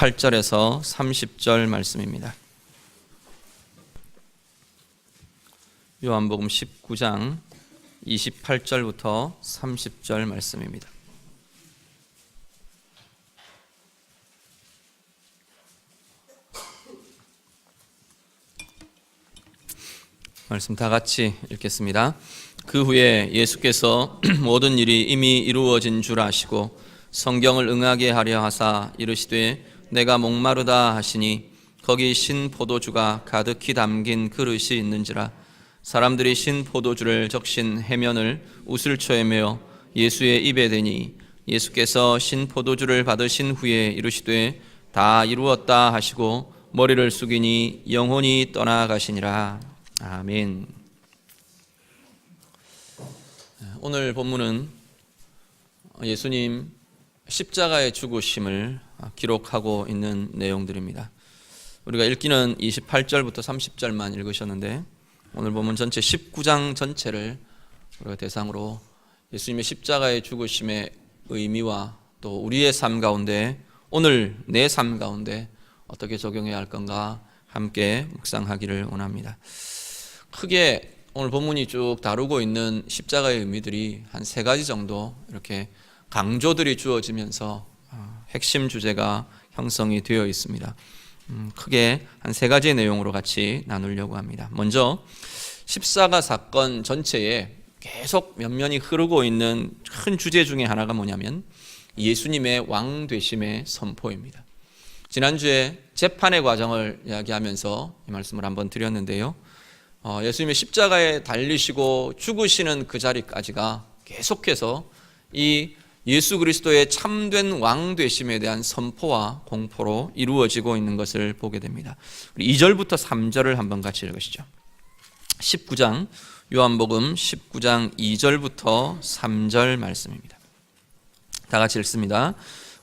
28절에서 30절 말씀입니다. 요한복음 19장 28절부터 30절 말씀입니다. 말씀 다 같이 읽겠습니다. 그 후에 예수께서 모든 일이 이미 이루어진 줄 아시고 성경을 응하게 하려 하사 이르시되 내가 목마르다 하시니 거기 신 포도주가 가득히 담긴 그릇이 있는지라. 사람들이 신 포도주를 적신 해면을 우슬초에 메어 예수의 입에 대니 예수께서 신 포도주를 받으신 후에 이르시되 다 이루었다 하시고 머리를 숙이니 영혼이 떠나가시니라. 아멘. 오늘 본문은 예수님 십자가의 죽으심을 기록하고 있는 내용들입니다. 우리가 읽기는 28절부터 30절만 읽으셨는데 오늘 본문 전체 19장 전체를 우리가 대상으로 예수님의 십자가의 죽으심의 의미와 또 우리의 삶 가운데, 오늘 내 삶 가운데 어떻게 적용해야 할 건가 함께 묵상하기를 원합니다. 크게 오늘 본문이 쭉 다루고 있는 십자가의 의미들이 한 3가지 정도 이렇게 강조들이 주어지면서 핵심 주제가 형성이 되어 있습니다. 크게 한 3가지의 내용으로 같이 나누려고 합니다. 먼저 십자가 사건 전체에 계속 면면이 흐르고 있는 큰 주제 중에 하나가 뭐냐면 예수님의 왕 되심의 선포입니다. 지난주에 재판의 과정을 이야기하면서 이 말씀을 한번 드렸는데요. 예수님의 십자가에 달리시고 죽으시는 그 자리까지가 계속해서 이 예수 그리스도의 참된 왕 되심에 대한 선포와 공포로 이루어지고 있는 것을 보게 됩니다. 우리 2절부터 3절을 한번 같이 읽으시죠. 19장 요한복음 19장 2절부터 3절 말씀입니다. 다 같이 읽습니다.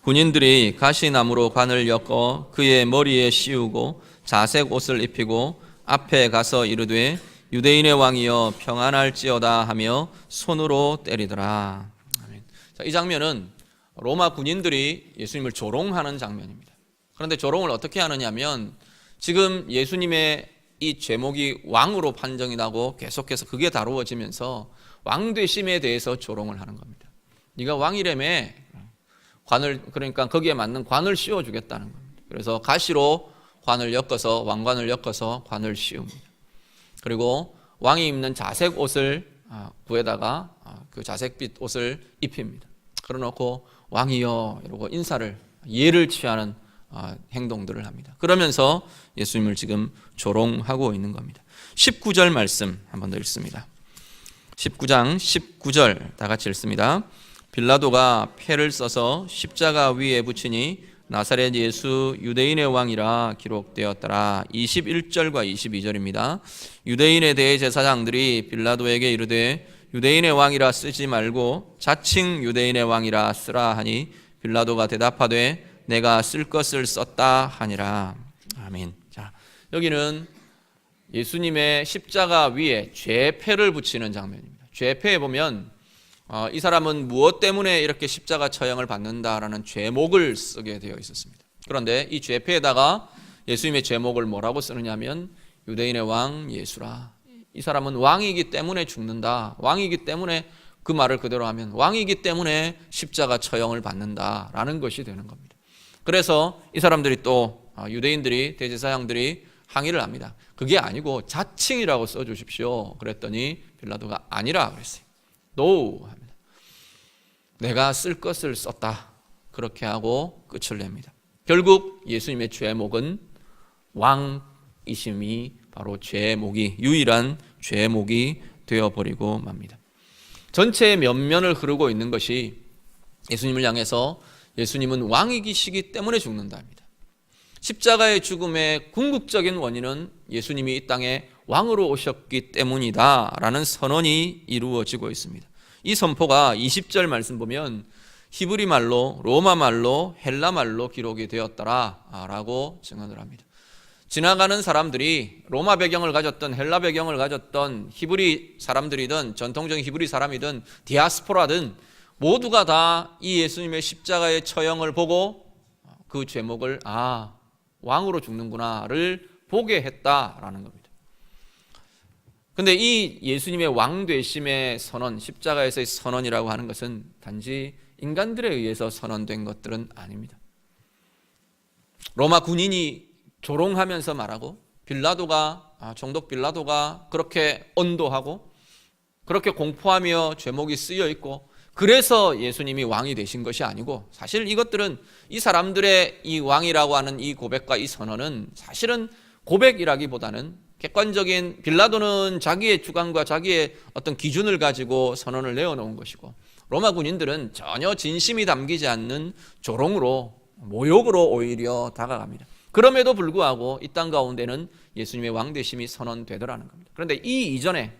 군인들이 가시나무로 관을 엮어 그의 머리에 씌우고 자색 옷을 입히고 앞에 가서 이르되 유대인의 왕이여 평안할지어다 하며 손으로 때리더라. 아멘. 자, 이 장면은 로마 군인들이 예수님을 조롱하는 장면입니다. 그런데 조롱을 어떻게 하느냐면 지금 예수님의 이 제목이 왕으로 판정이 나고 계속해서 그게 다루어지면서 왕 되심에 대해서 조롱을 하는 겁니다. 네가 왕이라며 관을, 그러니까 거기에 맞는 관을 씌워주겠다는 겁니다. 그래서 가시로 관을 엮어서, 왕관을 엮어서 관을 씌웁니다. 그리고 왕이 입는 자색 옷을 구에다가 그 자색빛 옷을 입힙니다. 그러놓고 왕이여 이러고 인사를, 예를 취하는 행동들을 합니다. 그러면서 예수님을 지금 조롱하고 있는 겁니다. 19절 말씀 한번 더 읽습니다. 19장 19절 다 같이 읽습니다. 빌라도가 패를 써서 십자가 위에 붙이니 나사렛 예수 유대인의 왕이라 기록되었더라. 21절과 22절입니다. 유대인의 대제사장들이 빌라도에게 이르되 유대인의 왕이라 쓰지 말고 자칭 유대인의 왕이라 쓰라 하니 빌라도가 대답하되 내가 쓸 것을 썼다 하니라. 아멘. 자, 여기는 예수님의 십자가 위에 죄패를 붙이는 장면입니다. 죄패에 보면 이 사람은 무엇 때문에 이렇게 십자가 처형을 받는다라는 죄목을 쓰게 되어 있었습니다. 그런데 이 죄패에다가 예수님의 죄목을 뭐라고 쓰느냐면 유대인의 왕 예수라. 이 사람은 왕이기 때문에 죽는다. 왕이기 때문에, 그 말을 그대로 하면 왕이기 때문에 십자가 처형을 받는다라는 것이 되는 겁니다. 그래서 이 사람들이 또 유대인들이, 대제사장들이 항의를 합니다. 그게 아니고 자칭이라고 써주십시오. 그랬더니 빌라도가 아니라 그랬어요. No 합니다. 내가 쓸 것을 썼다. 그렇게 하고 끝을 냅니다. 결국 예수님의 죄목은 왕이심이 바로 죄목이, 유일한 죄목이 되어버리고 맙니다. 전체의 면면을 흐르고 있는 것이 예수님을 향해서 예수님은 왕이시기 때문에 죽는다입니다. 십자가의 죽음의 궁극적인 원인은 예수님이 이 땅에 왕으로 오셨기 때문이다 라는 선언이 이루어지고 있습니다. 이 선포가 20절 말씀 보면 히브리 말로, 로마 말로, 헬라 말로 기록이 되었더라 라고 증언을 합니다. 지나가는 사람들이 로마 배경을 가졌던, 헬라 배경을 가졌던 히브리 사람들이든 전통적인 히브리 사람이든 디아스포라든 모두가 다 이 예수님의 십자가의 처형을 보고 그 죄목을 왕으로 죽는구나를 보게 했다라는 겁니다. 근데 이 예수님의 왕 되심의 선언, 십자가에서의 선언이라고 하는 것은 단지 인간들에 의해서 선언된 것들은 아닙니다. 로마 군인이 조롱하면서 말하고 총독 빌라도가 그렇게 언도하고 그렇게 공포하며 죄목이 쓰여 있고 그래서 예수님이 왕이 되신 것이 아니고, 사실 이것들은 이 사람들의 이 왕이라고 하는 이 고백과 이 선언은 사실은 고백이라기보다는 객관적인, 빌라도는 자기의 주관과 자기의 어떤 기준을 가지고 선언을 내어놓은 것이고, 로마 군인들은 전혀 진심이 담기지 않는 조롱으로, 모욕으로 오히려 다가갑니다. 그럼에도 불구하고 이 땅 가운데는 예수님의 왕되심이 선언되더라는 겁니다. 그런데 이 이전에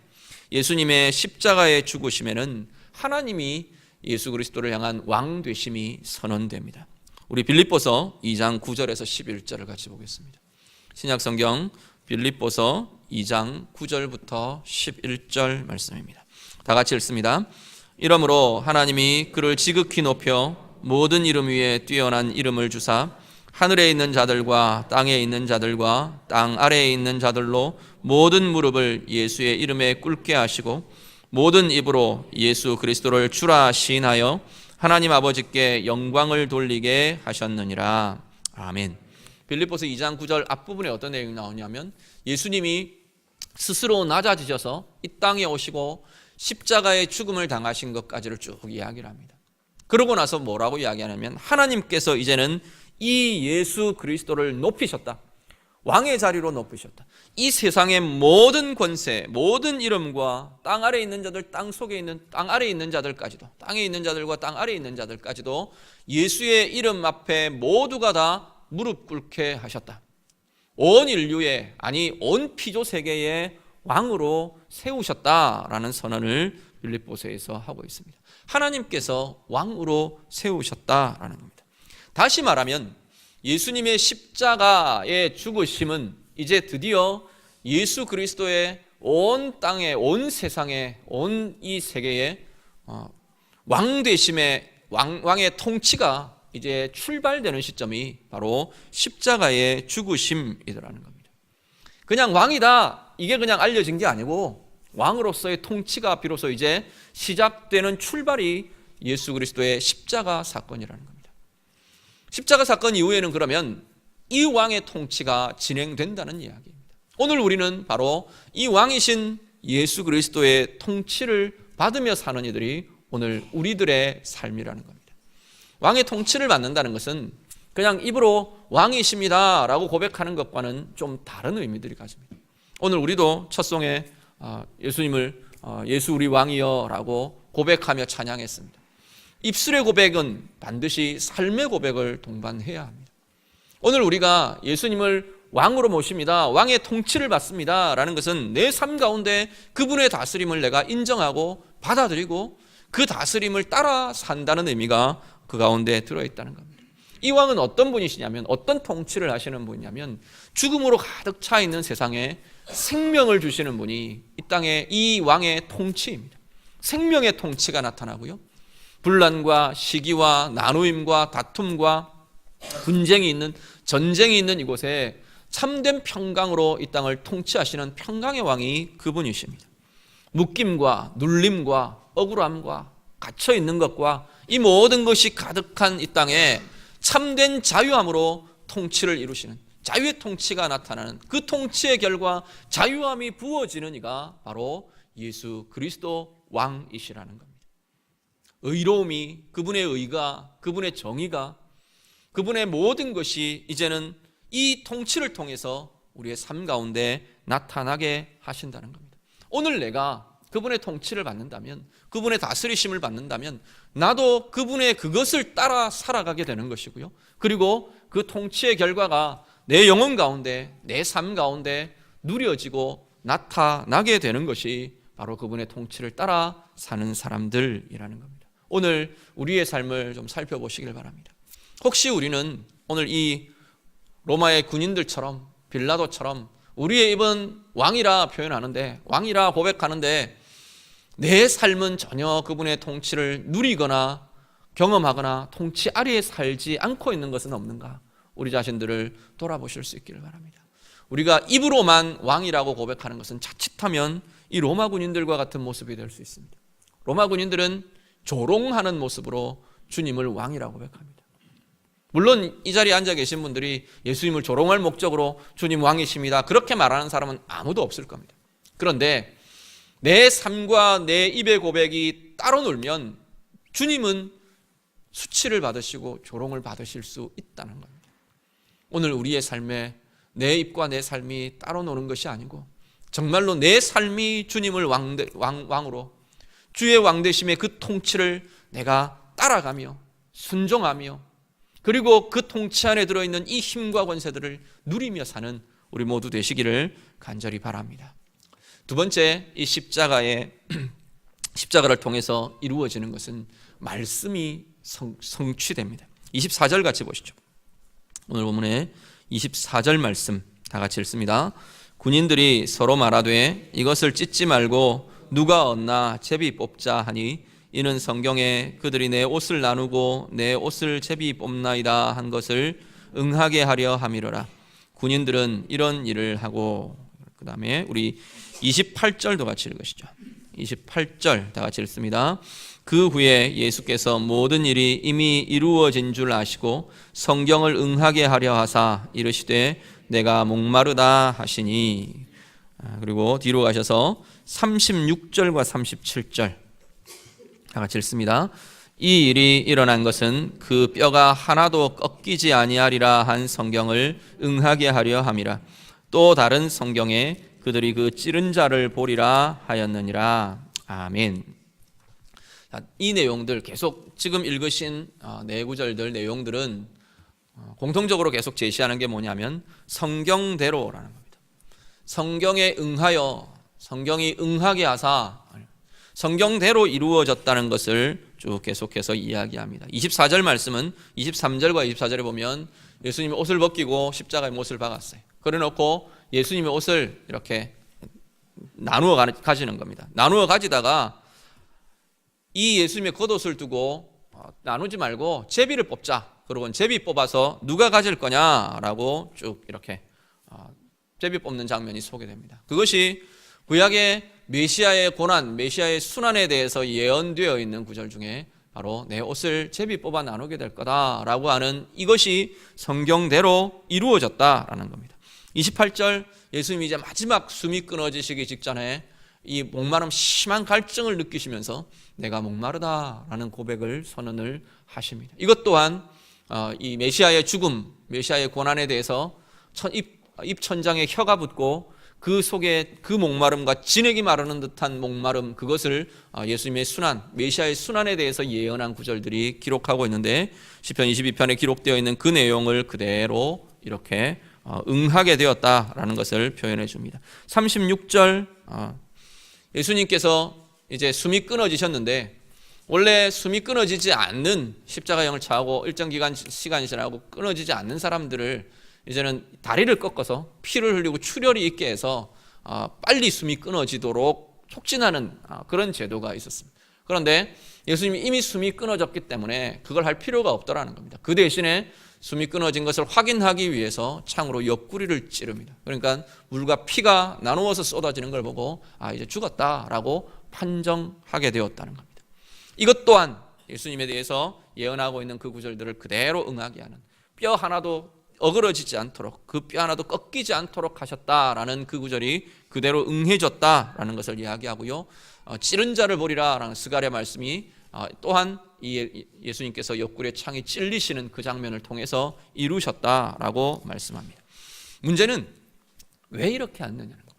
예수님의 십자가의 죽으심에는 하나님이 예수 그리스도를 향한 왕되심이 선언됩니다. 우리 빌립보서 2장 9절에서 11절을 같이 보겠습니다. 신약성경 빌립보서 2장 9절부터 11절 말씀입니다. 다 같이 읽습니다. 이러므로 하나님이 그를 지극히 높여 모든 이름 위에 뛰어난 이름을 주사 하늘에 있는 자들과 땅에 있는 자들과 땅 아래에 있는 자들로 모든 무릎을 예수의 이름에 꿇게 하시고 모든 입으로 예수 그리스도를 주라 시인하여 하나님 아버지께 영광을 돌리게 하셨느니라. 아멘. 빌립보서 2장 9절 앞부분에 어떤 내용이 나오냐면 예수님이 스스로 낮아지셔서 이 땅에 오시고 십자가의 죽음을 당하신 것까지를 쭉 이야기를 합니다. 그러고 나서 뭐라고 이야기하냐면 하나님께서 이제는 이 예수 그리스도를 높이셨다. 왕의 자리로 높이셨다. 이 세상의 모든 권세, 모든 이름과 땅 아래에 있는 자들, 땅 속에 있는, 땅 아래에 있는 자들까지도, 땅에 있는 자들과 땅 아래에 있는 자들까지도 예수의 이름 앞에 모두가 다 무릎 꿇게 하셨다. 온 인류의, 아니 온 피조 세계의 왕으로 세우셨다라는 선언을 빌립보서에서 하고 있습니다. 하나님께서 왕으로 세우셨다라는 겁니다. 다시 말하면 예수님의 십자가의 죽으심은 이제 드디어 예수 그리스도의 온 땅에, 온 세상에, 온 이 세계에 왕되심의 왕의 통치가 이제 출발되는 시점이 바로 십자가의 죽으심이더라는 겁니다. 그냥 왕이다, 이게 그냥 알려진 게 아니고 왕으로서의 통치가 비로소 이제 시작되는 출발이 예수 그리스도의 십자가 사건이라는 겁니다. 십자가 사건 이후에는 그러면 이 왕의 통치가 진행된다는 이야기입니다. 오늘 우리는 바로 이 왕이신 예수 그리스도의 통치를 받으며 사는 이들이 오늘 우리들의 삶이라는 겁니다. 왕의 통치를 받는다는 것은 그냥 입으로 왕이십니다 라고 고백하는 것과는 좀 다른 의미들이 가집니다. 오늘 우리도 첫 송에 예수님을 예수 우리 왕이여 라고 고백하며 찬양했습니다. 입술의 고백은 반드시 삶의 고백을 동반해야 합니다. 오늘 우리가 예수님을 왕으로 모십니다, 왕의 통치를 받습니다 라는 것은 내 삶 가운데 그분의 다스림을 내가 인정하고 받아들이고 그 다스림을 따라 산다는 의미가 그 가운데 들어있다는 겁니다. 이 왕은 어떤 분이시냐면, 어떤 통치를 하시는 분이냐면 죽음으로 가득 차 있는 세상에 생명을 주시는 분이 이 땅에 이 왕의 통치입니다. 생명의 통치가 나타나고요, 분란과 시기와 나누임과 다툼과 분쟁이 있는, 전쟁이 있는 이곳에 참된 평강으로 이 땅을 통치하시는 평강의 왕이 그분이십니다. 묶임과 눌림과 억울함과 갇혀 있는 것과 이 모든 것이 가득한 이 땅에 참된 자유함으로 통치를 이루시는, 자유의 통치가 나타나는, 그 통치의 결과 자유함이 부어지는 이가 바로 예수 그리스도 왕이시라는 겁니다. 의로움이, 그분의 의가, 그분의 정의가, 그분의 모든 것이 이제는 이 통치를 통해서 우리의 삶 가운데 나타나게 하신다는 겁니다. 오늘 내가 그분의 통치를 받는다면, 그분의 다스리심을 받는다면 나도 그분의 그것을 따라 살아가게 되는 것이고요, 그리고 그 통치의 결과가 내 영혼 가운데, 내 삶 가운데 누려지고 나타나게 되는 것이 바로 그분의 통치를 따라 사는 사람들이라는 겁니다. 오늘 우리의 삶을 좀 살펴보시길 바랍니다. 혹시 우리는 오늘 이 로마의 군인들처럼, 빌라도처럼 우리의 입은 왕이라 표현하는데, 왕이라 고백하는데 내 삶은 전혀 그분의 통치를 누리거나 경험하거나 통치 아래에 살지 않고 있는 것은 없는가? 우리 자신들을 돌아보실 수 있기를 바랍니다. 우리가 입으로만 왕이라고 고백하는 것은 자칫하면 이 로마 군인들과 같은 모습이 될 수 있습니다. 로마 군인들은 조롱하는 모습으로 주님을 왕이라고 고백합니다. 물론 이 자리에 앉아 계신 분들이 예수님을 조롱할 목적으로 주님 왕이십니다, 그렇게 말하는 사람은 아무도 없을 겁니다. 그런데 내 삶과 내 입의 고백이 따로 놀면 주님은 수치를 받으시고 조롱을 받으실 수 있다는 겁니다. 오늘 우리의 삶에 내 입과 내 삶이 따로 노는 것이 아니고 정말로 내 삶이 주님을 왕으로 주의 왕되심의 그 통치를 내가 따라가며 순종하며 그리고 그 통치 안에 들어있는 이 힘과 권세들을 누리며 사는 우리 모두 되시기를 간절히 바랍니다. 두 번째, 이 십자가를 통해서 이루어지는 것은 말씀이 성취됩니다. 24절 같이 보시죠. 오늘 본문의 24절 말씀 다 같이 읽습니다. 군인들이 서로 말하되 이것을 찢지 말고 누가 얻나 제비 뽑자 하니 이는 성경에 그들이 내 옷을 나누고 내 옷을 제비 뽑나이다 한 것을 응하게 하려 함이로라. 군인들은 이런 일을 하고, 그 다음에 우리 28절도 같이 읽으시죠. 28절 다 같이 읽습니다. 그 후에 예수께서 모든 일이 이미 이루어진 줄 아시고 성경을 응하게 하려 하사 이르시되 내가 목마르다 하시니. 그리고 뒤로 가셔서 36절과 37절 다 같이 읽습니다. 이 일이 일어난 것은 그 뼈가 하나도 꺾이지 아니하리라 한 성경을 응하게 하려 함이라. 또 다른 성경에 그들이 그 찌른 자를 보리라 하였느니라. 아멘. 이 내용들 계속 지금 읽으신 네 구절들 내용들은 공통적으로 계속 제시하는 게 뭐냐면 성경대로라는 겁니다. 성경에 응하여, 성경이 응하게 하사 성경대로 이루어졌다는 것을 쭉 계속해서 이야기합니다. 24절 말씀은 23절과 24절에 보면 예수님이 옷을 벗기고 십자가에 못을 박았어요. 그래놓고 예수님의 옷을 이렇게 나누어 가지는 겁니다. 나누어 가지다가 이 예수님의 겉옷을 두고 나누지 말고 제비를 뽑자. 그러고 제비 뽑아서 누가 가질 거냐라고 쭉 이렇게 제비 뽑는 장면이 소개됩니다. 그것이 구약의 메시아의 고난, 메시아의 순환에 대해서 예언되어 있는 구절 중에 바로 내 옷을 제비 뽑아 나누게 될 거다라고 하는 이것이 성경대로 이루어졌다라는 겁니다. 28절 예수님이 이제 마지막 숨이 끊어지시기 직전에 이 목마름 심한 갈증을 느끼시면서 내가 목마르다라는 고백을 선언을 하십니다. 이것 또한 이 메시아의 죽음, 메시아의 고난에 대해서 입천장에 혀가 붙고 그 속에 그 목마름과 진액이 마르는 듯한 목마름, 그것을 예수님의 순환, 메시아의 순환에 대해서 예언한 구절들이 기록하고 있는데 시편 22편에 기록되어 있는 그 내용을 그대로 이렇게 응하게 되었다라는 것을 표현해 줍니다. 36절 예수님께서 이제 숨이 끊어지셨는데 원래 숨이 끊어지지 않는 십자가형을 차고 일정 시간이 지나고 끊어지지 않는 사람들을 이제는 다리를 꺾어서 피를 흘리고 출혈이 있게 해서 빨리 숨이 끊어지도록 촉진하는 그런 제도가 있었습니다. 그런데 예수님이 이미 숨이 끊어졌기 때문에 그걸 할 필요가 없더라는 겁니다. 그 대신에 숨이 끊어진 것을 확인하기 위해서 창으로 옆구리를 찌릅니다. 그러니까 물과 피가 나누어서 쏟아지는 걸 보고 이제 죽었다라고 판정하게 되었다는 겁니다. 이것 또한 예수님에 대해서 예언하고 있는 그 구절들을 그대로 응하게 하는, 뼈 하나도 어그러지지 않도록, 그 뼈 하나도 꺾이지 않도록 하셨다라는 그 구절이 그대로 응해졌다라는 것을 이야기하고요. 찌른 자를 보리라라는 스가랴 말씀이 또한 이 예수님께서 옆구리에 창이 찔리시는 그 장면을 통해서 이루셨다라고 말씀합니다. 문제는 왜 이렇게 안 되냐는 겁니다.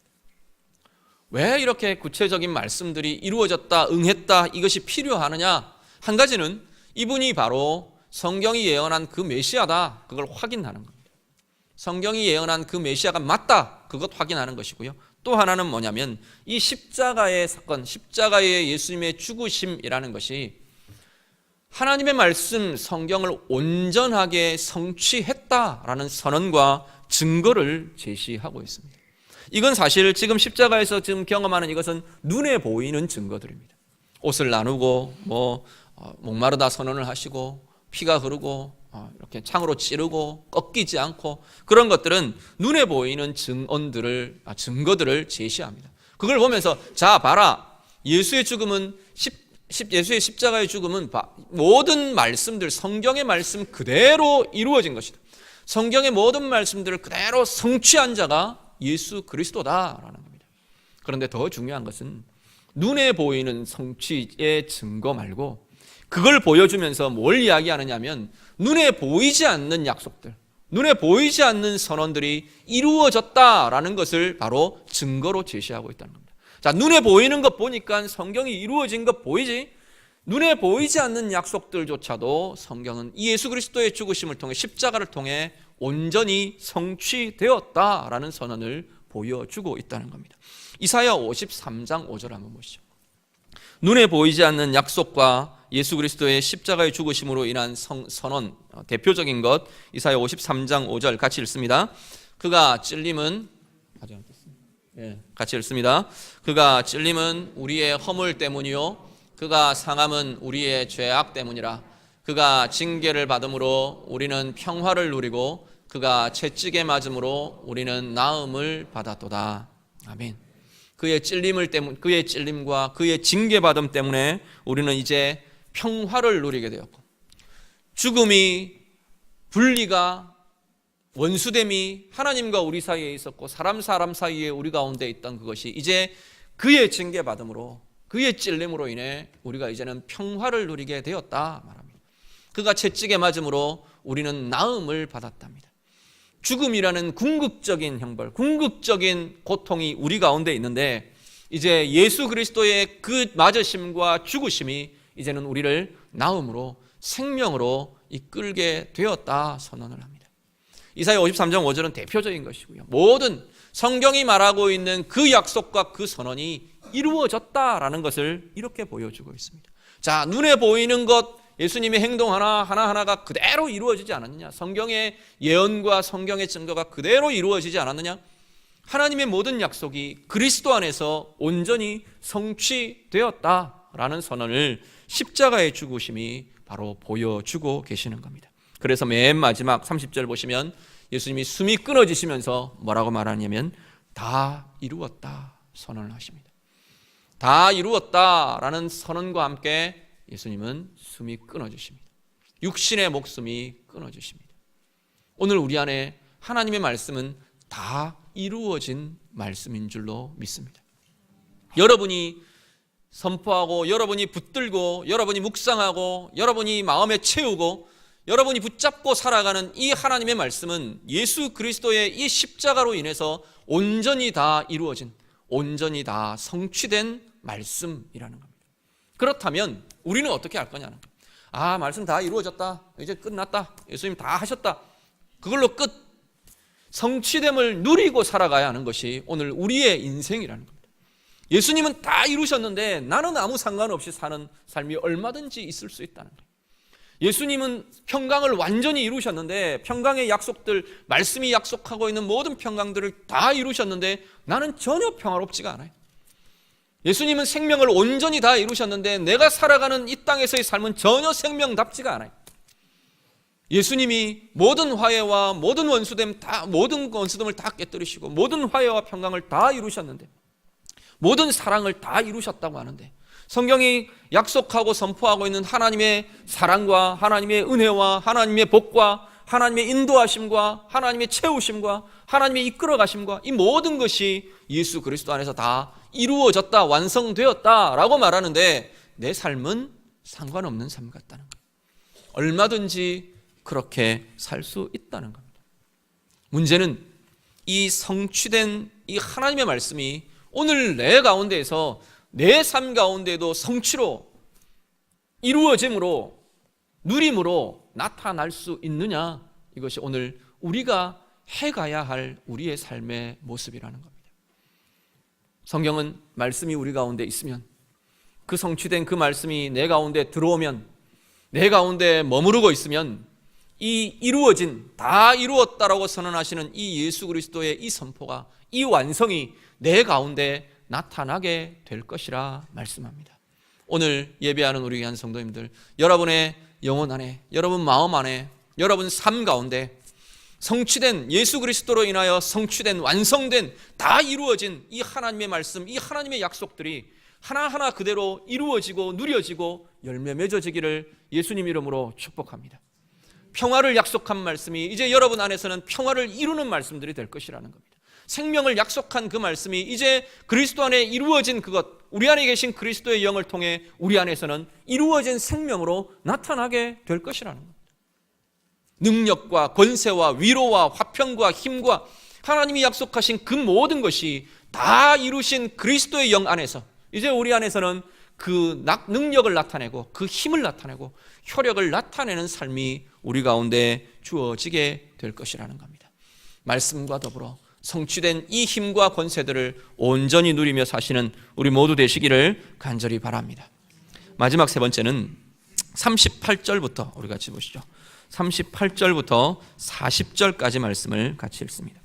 왜 이렇게 구체적인 말씀들이 이루어졌다, 응했다, 이것이 필요하느냐? 한 가지는 이분이 바로 성경이 예언한 그 메시아다, 그걸 확인하는 겁니다. 성경이 예언한 그 메시아가 맞다, 그것 확인하는 것이고요. 또 하나는 뭐냐면 이 십자가의 사건, 십자가의 예수님의 죽으심이라는 것이 하나님의 말씀, 성경을 온전하게 성취했다라는 선언과 증거를 제시하고 있습니다. 이건 사실 지금 십자가에서 지금 경험하는 이것은 눈에 보이는 증거들입니다. 옷을 나누고 목마르다 선언을 하시고 피가 흐르고 이렇게 창으로 찌르고 꺾이지 않고 그런 것들은 눈에 보이는 증거들을 제시합니다. 그걸 보면서 자 봐라, 예수의 죽음은 예수의 십자가의 죽음은 모든 말씀들, 성경의 말씀 그대로 이루어진 것이다. 성경의 모든 말씀들을 그대로 성취한 자가 예수 그리스도다라는 겁니다. 그런데 더 중요한 것은 눈에 보이는 성취의 증거 말고 그걸 보여주면서 뭘 이야기하느냐면 눈에 보이지 않는 약속들, 눈에 보이지 않는 선언들이 이루어졌다라는 것을 바로 증거로 제시하고 있다는 겁니다. 자, 눈에 보이는 것 보니까 성경이 이루어진 것 보이지? 눈에 보이지 않는 약속들조차도 성경은 이 예수 그리스도의 죽으심을 통해 십자가를 통해 온전히 성취되었다라는 선언을 보여주고 있다는 겁니다. 이사야 53장 5절 한번 보시죠. 눈에 보이지 않는 약속과 예수 그리스도의 십자가의 죽으심으로 인한 선언, 대표적인 것 이사야 53장 5절 같이 읽습니다. 그가 찔림은 같이 읽습니다. 그가 찔림은 우리의 허물 때문이요 그가 상함은 우리의 죄악 때문이라. 그가 징계를 받음으로 우리는 평화를 누리고 그가 채찍에 맞음으로 우리는 나음을 받았도다. 아멘. 그의 찔림과 그의 징계받음 때문에 우리는 이제 평화를 누리게 되었고, 죽음이, 분리가, 원수됨이 하나님과 우리 사이에 있었고 사람 사이에 우리 가운데 있던 그것이 이제 그의 징계받음으로, 그의 찔림으로 인해 우리가 이제는 평화를 누리게 되었다 말합니다. 그가 채찍에 맞음으로 우리는 나음을 받았답니다. 죽음이라는 궁극적인 형벌, 궁극적인 고통이 우리 가운데 있는데 이제 예수 그리스도의 그 맞으심과 죽으심이 이제는 우리를 나음으로, 생명으로 이끌게 되었다 선언을 합니다. 이사야 53장 5절은 대표적인 것이고요. 모든 성경이 말하고 있는 그 약속과 그 선언이 이루어졌다라는 것을 이렇게 보여주고 있습니다. 자, 눈에 보이는 것, 예수님의 행동 하나하나가 그대로 이루어지지 않았느냐? 성경의 예언과 성경의 증거가 그대로 이루어지지 않았느냐? 하나님의 모든 약속이 그리스도 안에서 온전히 성취되었다라는 선언을 십자가의 죽으심이 바로 보여주고 계시는 겁니다. 그래서 맨 마지막 30절 보시면 예수님이 숨이 끊어지시면서 뭐라고 말하냐면 다 이루었다 선언을 하십니다. 다 이루었다라는 선언과 함께 예수님은 숨이 끊어지십니다. 육신의 목숨이 끊어지십니다. 오늘 우리 안에 하나님의 말씀은 다 이루어진 말씀인 줄로 믿습니다. 여러분이 선포하고 여러분이 붙들고 여러분이 묵상하고 여러분이 마음에 채우고 여러분이 붙잡고 살아가는 이 하나님의 말씀은 예수 그리스도의 이 십자가로 인해서 온전히 다 이루어진, 온전히 다 성취된 말씀이라는 겁니다. 그렇다면 우리는 어떻게 할 거냐는 거예요. 아, 말씀 다 이루어졌다, 이제 끝났다, 예수님 다 하셨다, 그걸로 끝. 성취됨을 누리고 살아가야 하는 것이 오늘 우리의 인생이라는 겁니다. 예수님은 다 이루셨는데 나는 아무 상관없이 사는 삶이 얼마든지 있을 수 있다는 거예요. 예수님은 평강을 완전히 이루셨는데, 평강의 약속들, 말씀이 약속하고 있는 모든 평강들을 다 이루셨는데 나는 전혀 평화롭지가 않아요. 예수님은 생명을 온전히 다 이루셨는데 내가 살아가는 이 땅에서의 삶은 전혀 생명답지가 않아요. 예수님이 모든 화해와 모든 모든 원수됨을 다 깨뜨리시고 모든 화해와 평강을 다 이루셨는데, 모든 사랑을 다 이루셨다고 하는데, 성경이 약속하고 선포하고 있는 하나님의 사랑과 하나님의 은혜와 하나님의 복과 하나님의 인도하심과 하나님의 채우심과 하나님의 이끌어가심과 이 모든 것이 예수 그리스도 안에서 다 이루어졌다, 완성되었다라고 말하는데 내 삶은 상관없는 삶 같다는 거예요. 얼마든지 그렇게 살 수 있다는 겁니다. 문제는 이 성취된 이 하나님의 말씀이 오늘 내 가운데에서, 내 삶 가운데도 성취로 이루어짐으로, 누림으로 나타날 수 있느냐, 이것이 오늘 우리가 해가야 할 우리의 삶의 모습이라는 겁니다. 성경은 말씀이 우리 가운데 있으면, 그 성취된 그 말씀이 내 가운데 들어오면, 내 가운데 머무르고 있으면 이 이루어진, 다 이루었다라고 선언하시는 이 예수 그리스도의 이 선포가, 이 완성이 내 가운데 나타나게 될 것이라 말씀합니다. 오늘 예배하는 우리 귀한 성도님들, 여러분의 영혼 안에, 여러분 마음 안에, 여러분 삶 가운데 성취된, 예수 그리스도로 인하여 성취된, 완성된, 다 이루어진 이 하나님의 말씀, 이 하나님의 약속들이 하나하나 그대로 이루어지고 누려지고 열매 맺어지기를 예수님 이름으로 축복합니다. 평화를 약속한 말씀이 이제 여러분 안에서는 평화를 이루는 말씀들이 될 것이라는 겁니다. 생명을 약속한 그 말씀이 이제 그리스도 안에 이루어진 그것, 우리 안에 계신 그리스도의 영을 통해 우리 안에서는 이루어진 생명으로 나타나게 될 것이라는 겁니다. 능력과 권세와 위로와 화평과 힘과 하나님이 약속하신 그 모든 것이 다 이루신 그리스도의 영 안에서 이제 우리 안에서는 그 능력을 나타내고 그 힘을 나타내고 효력을 나타내는 삶이 우리 가운데 주어지게 될 것이라는 겁니다. 말씀과 더불어 성취된 이 힘과 권세들을 온전히 누리며 사시는 우리 모두 되시기를 간절히 바랍니다. 마지막 세 번째는 38절부터 우리 같이 보시죠. 38절부터 40절까지 말씀을 같이 읽습니다.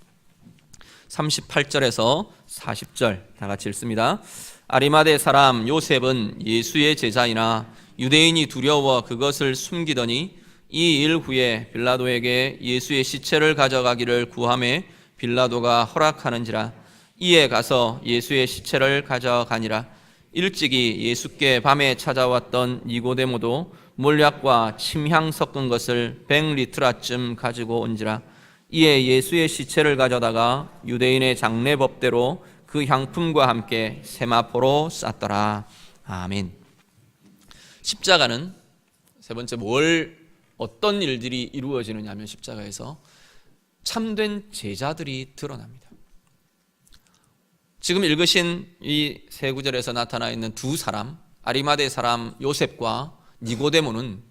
38절에서 40절 다 같이 읽습니다. 아리마대 사람 요셉은 예수의 제자이나 유대인이 두려워 그것을 숨기더니 이 일 후에 빌라도에게 예수의 시체를 가져가기를 구하매 빌라도가 허락하는지라. 이에 가서 예수의 시체를 가져가니라. 일찍이 예수께 밤에 찾아왔던 니고데모도 몰약과 침향 섞은 것을 100리트라쯤 가지고 온지라. 이에 예수의 시체를 가져다가 유대인의 장례법대로 그 향품과 함께 세마포로 쌌더라. 아멘. 십자가는 세 번째 어떤 일들이 이루어지느냐 하면 십자가에서 참된 제자들이 드러납니다. 지금 읽으신 이 세 구절에서 나타나 있는 두 사람, 아리마대 사람 요셉과 니고데모는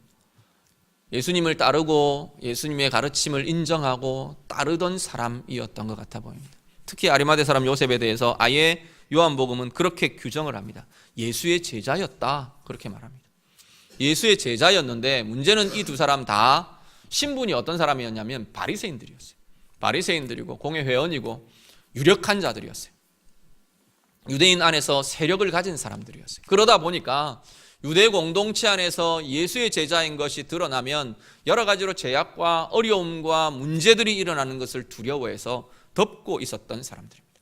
예수님을 따르고 예수님의 가르침을 인정하고 따르던 사람이었던 것 같아 보입니다. 특히 아리마대 사람 요셉에 대해서 아예 요한복음은 그렇게 규정을 합니다. 예수의 제자였다, 그렇게 말합니다. 예수의 제자였는데 문제는 이 두 사람 다 신분이 어떤 사람이었냐면 바리새인들이었어요. 바리새인들이고 공회회원이고 유력한 자들이었어요. 유대인 안에서 세력을 가진 사람들이었어요. 그러다 보니까 유대 공동체 안에서 예수의 제자인 것이 드러나면 여러 가지로 제약과 어려움과 문제들이 일어나는 것을 두려워해서 덮고 있었던 사람들입니다.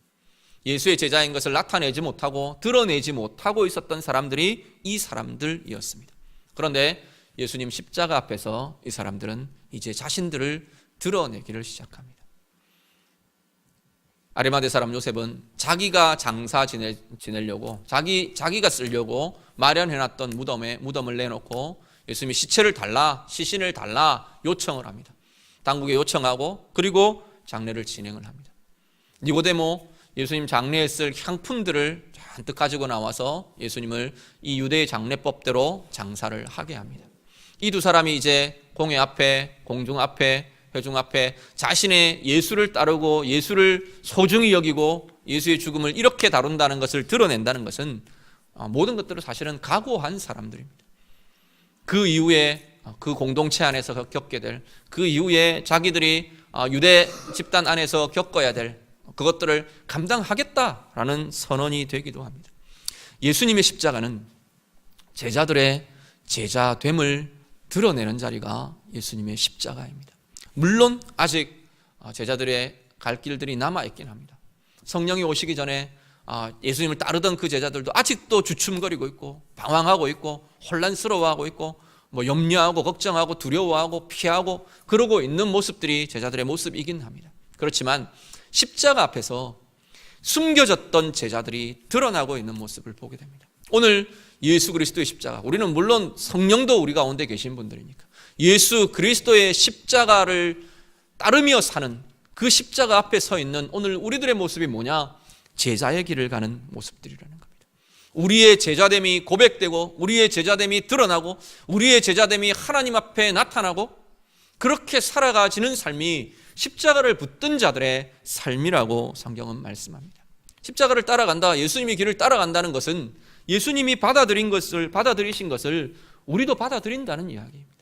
예수의 제자인 것을 나타내지 못하고 드러내지 못하고 있었던 사람들이 이 사람들이었습니다. 그런데 예수님 십자가 앞에서 이 사람들은 이제 자신들을 드러내기를 시작합니다. 아리마대 사람 요셉은 자기가 장사 지내려고 자기가 쓰려고 마련해놨던 무덤을 내놓고 예수님이 시체를 달라, 시신을 달라 요청을 합니다. 당국에 요청하고 그리고 장례를 진행을 합니다. 니고데모 예수님 장례에 쓸 향품들을 잔뜩 가지고 나와서 예수님을 이 유대의 장례법대로 장사를 하게 합니다. 이 두 사람이 이제 공회 앞에, 공중 앞에, 회중 앞에 자신의 예수를 따르고 예수를 소중히 여기고 예수의 죽음을 이렇게 다룬다는 것을 드러낸다는 것은 모든 것들을 사실은 각오한 사람들입니다. 그 이후에 그 공동체 안에서 겪게 될, 그 이후에 자기들이 유대 집단 안에서 겪어야 될 그것들을 감당하겠다라는 선언이 되기도 합니다. 예수님의 십자가는 제자들의 제자됨을 드러내는 자리가 예수님의 십자가입니다. 물론 아직 제자들의 갈 길들이 남아있긴 합니다. 성령이 오시기 전에 예수님을 따르던 그 제자들도 아직도 주춤거리고 있고 방황하고 있고 혼란스러워하고 있고 염려하고 걱정하고 두려워하고 피하고 그러고 있는 모습들이 제자들의 모습이긴 합니다. 그렇지만 십자가 앞에서 숨겨졌던 제자들이 드러나고 있는 모습을 보게 됩니다. 오늘 예수 그리스도의 십자가, 우리는 물론 성령도 우리 가운데 계신 분들이니까 예수 그리스도의 십자가를 따르며 사는 그 십자가 앞에 서 있는 오늘 우리들의 모습이 뭐냐? 제자의 길을 가는 모습들이라는 겁니다. 우리의 제자됨이 고백되고 우리의 제자됨이 드러나고 우리의 제자됨이 하나님 앞에 나타나고 그렇게 살아가지는 삶이 십자가를 붙든 자들의 삶이라고 성경은 말씀합니다. 십자가를 따라간다, 예수님의 길을 따라간다는 것은 예수님이 받아들이신 것을 우리도 받아들인다는 이야기입니다.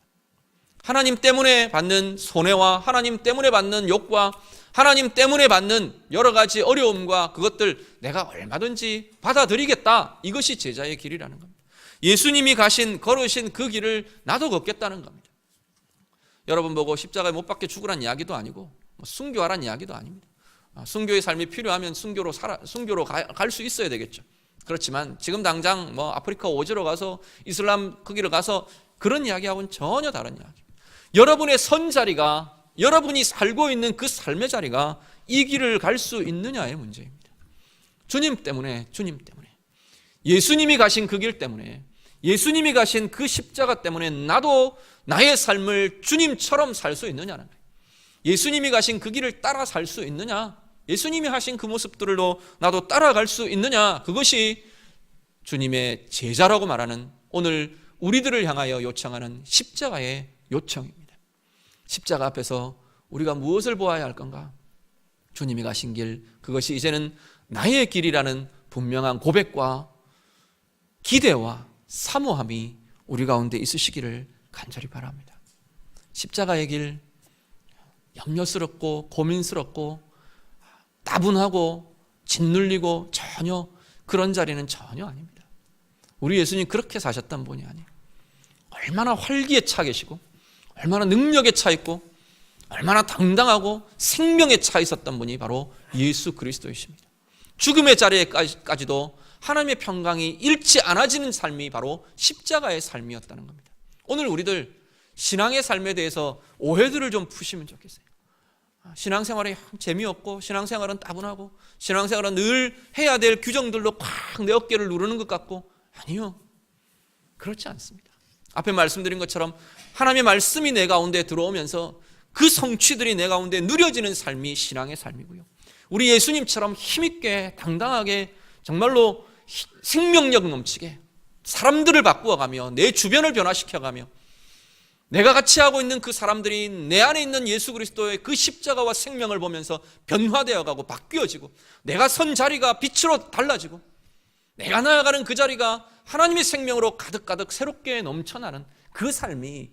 하나님 때문에 받는 손해와 하나님 때문에 받는 욕과 하나님 때문에 받는 여러 가지 어려움과 그것들 내가 얼마든지 받아들이겠다. 이것이 제자의 길이라는 겁니다. 예수님이 걸으신 그 길을 나도 걷겠다는 겁니다. 여러분 보고 십자가에 못 박혀 죽으란 이야기도 아니고 순교하란 이야기도 아닙니다. 순교의 삶이 필요하면 순교로 갈 수 있어야 되겠죠. 그렇지만 지금 당장 아프리카 오지로 가서 이슬람 그 길을 가서 그런 이야기하고는 전혀 다른 이야기. 여러분의 선 자리가, 여러분이 살고 있는 그 삶의 자리가 이 길을 갈 수 있느냐의 문제입니다. 주님 때문에 예수님이 가신 그 길 때문에, 예수님이 가신 그 십자가 때문에 나도 나의 삶을 주님처럼 살 수 있느냐는 거예요. 예수님이 가신 그 길을 따라 살 수 있느냐, 예수님이 하신 그 모습들로 나도 따라갈 수 있느냐, 그것이 주님의 제자라고 말하는, 오늘 우리들을 향하여 요청하는 십자가의 요청입니다. 십자가 앞에서 우리가 무엇을 보아야 할 건가? 주님이 가신 길, 그것이 이제는 나의 길이라는 분명한 고백과 기대와 사모함이 우리 가운데 있으시기를 간절히 바랍니다. 십자가의 길, 염려스럽고 고민스럽고 따분하고 짓눌리고 전혀 그런 자리는 전혀 아닙니다. 우리 예수님 그렇게 사셨던 분이 아니에요. 얼마나 활기에 차 계시고, 얼마나 능력에 차 있고, 얼마나 당당하고 생명에 차 있었던 분이 바로 예수 그리스도이십니다. 죽음의 자리에까지도 하나님의 평강이 잃지 않아지는 삶이 바로 십자가의 삶이었다는 겁니다. 오늘 우리들 신앙의 삶에 대해서 오해들을 좀 푸시면 좋겠어요. 신앙생활이 재미없고, 신앙생활은 따분하고, 신앙생활은 늘 해야 될 규정들로 꽉 내 어깨를 누르는 것 같고, 아니요, 그렇지 않습니다. 앞에 말씀드린 것처럼 하나님의 말씀이 내 가운데 들어오면서 그 성취들이 내 가운데 누려지는 삶이 신앙의 삶이고요, 우리 예수님처럼 힘있게 당당하게 정말로 생명력 넘치게 사람들을 바꾸어가며 내 주변을 변화시켜가며 내가 같이 하고 있는 그 사람들이 내 안에 있는 예수 그리스도의 그 십자가와 생명을 보면서 변화되어가고 바뀌어지고, 내가 선 자리가 빛으로 달라지고, 내가 나아가는 그 자리가 하나님의 생명으로 가득가득 새롭게 넘쳐나는 그 삶이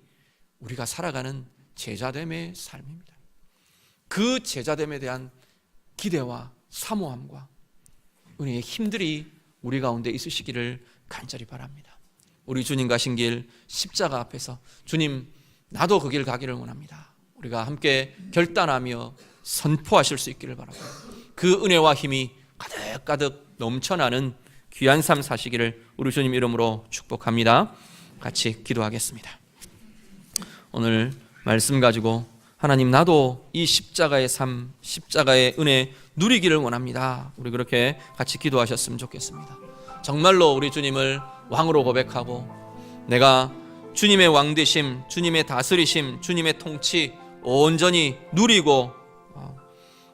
우리가 살아가는 제자됨의 삶입니다. 그 제자됨에 대한 기대와 사모함과 은혜의 힘들이 우리 가운데 있으시기를 간절히 바랍니다. 우리 주님 가신 길 십자가 앞에서 주님, 나도 그 길 가기를 원합니다. 우리가 함께 결단하며 선포하실 수 있기를 바랍니다. 그 은혜와 힘이 가득가득 넘쳐나는 귀한 삶 사시기를 우리 주님 이름으로 축복합니다. 같이 기도하겠습니다. 오늘 말씀 가지고 하나님, 나도 이 십자가의 삶, 십자가의 은혜 누리기를 원합니다. 우리 그렇게 같이 기도하셨으면 좋겠습니다. 정말로 우리 주님을 왕으로 고백하고, 내가 주님의 왕 되심, 주님의 다스리심, 주님의 통치 온전히 누리고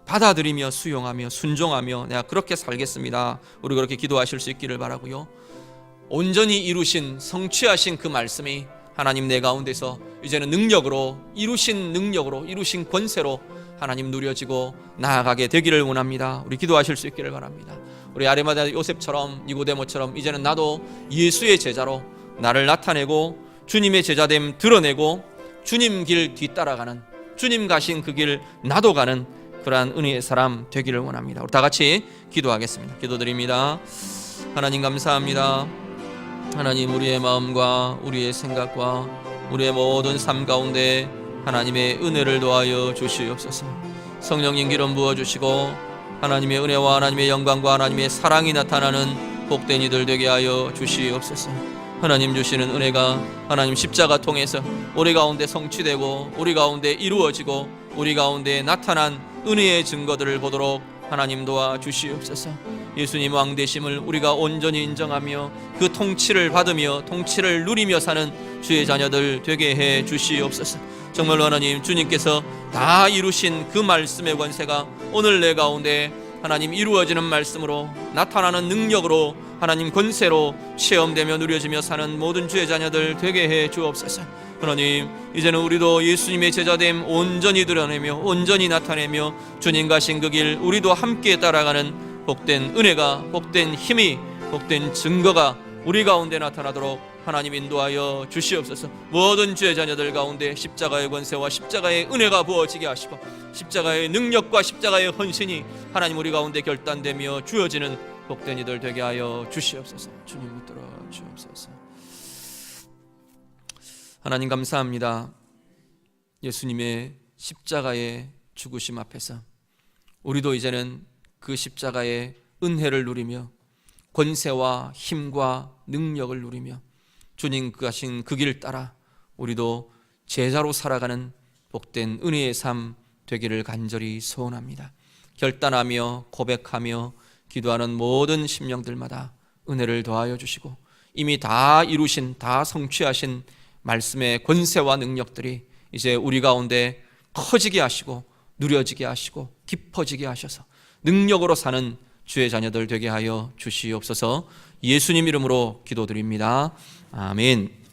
받아들이며 수용하며 순종하며 내가 그렇게 살겠습니다. 우리 그렇게 기도하실 수 있기를 바라고요, 온전히 이루신 성취하신 그 말씀이 하나님 내 가운데서 이제는 능력으로, 이루신 권세로 하나님 누려지고 나아가게 되기를 원합니다. 우리 기도하실 수 있기를 바랍니다. 우리 아리마다 요셉처럼, 니고데모처럼 이제는 나도 예수의 제자로 나를 나타내고 주님의 제자됨 드러내고 주님 길 뒤따라가는, 주님 가신 그 길 나도 가는 그러한 은혜의 사람 되기를 원합니다. 우리 다 같이 기도하겠습니다. 기도드립니다. 하나님 감사합니다. 하나님, 우리의 마음과 우리의 생각과 우리의 모든 삶 가운데 하나님의 은혜를 더하여 주시옵소서. 성령님 기름 부어주시고 하나님의 은혜와 하나님의 영광과 하나님의 사랑이 나타나는 복된 이들 되게 하여 주시옵소서. 하나님 주시는 은혜가 하나님 십자가 통해서 우리 가운데 성취되고 우리 가운데 이루어지고 우리 가운데 나타난 은혜의 증거들을 보도록 하나님 도와주시옵소서. 예수님 왕 되심을 우리가 온전히 인정하며 그 통치를 받으며 통치를 누리며 사는 주의 자녀들 되게 해 주시옵소서. 정말로 하나님, 주님께서 다 이루신 그 말씀의 권세가 오늘 내 가운데 하나님 이루어지는 말씀으로 나타나는 능력으로 하나님 권세로 체험되며 누려지며 사는 모든 주의 자녀들 되게 해 주옵소서. 하나님, 이제는 우리도 예수님의 제자됨 온전히 드러내며 온전히 나타내며 주님 가신 그 길 우리도 함께 따라가는 복된 은혜가, 복된 힘이, 복된 증거가 우리 가운데 나타나도록 하나님 인도하여 주시옵소서. 모든 주의 자녀들 가운데 십자가의 권세와 십자가의 은혜가 부어지게 하시고 십자가의 능력과 십자가의 헌신이 하나님 우리 가운데 결단되며 주어지는 복된 이들 되게 하여 주시옵소서. 주님 붙들어 주옵소서. 하나님 감사합니다. 예수님의 십자가의 죽으심 앞에서 우리도 이제는 그 십자가의 은혜를 누리며 권세와 힘과 능력을 누리며 주님 가신 그 길 따라 우리도 제자로 살아가는 복된 은혜의 삶 되기를 간절히 소원합니다. 결단하며 고백하며 기도하는 모든 심령들마다 은혜를 더하여 주시고 이미 다 이루신, 다 성취하신 말씀의 권세와 능력들이 이제 우리 가운데 커지게 하시고 누려지게 하시고 깊어지게 하셔서 능력으로 사는 주의 자녀들 되게 하여 주시옵소서. 예수님 이름으로 기도드립니다. 아멘.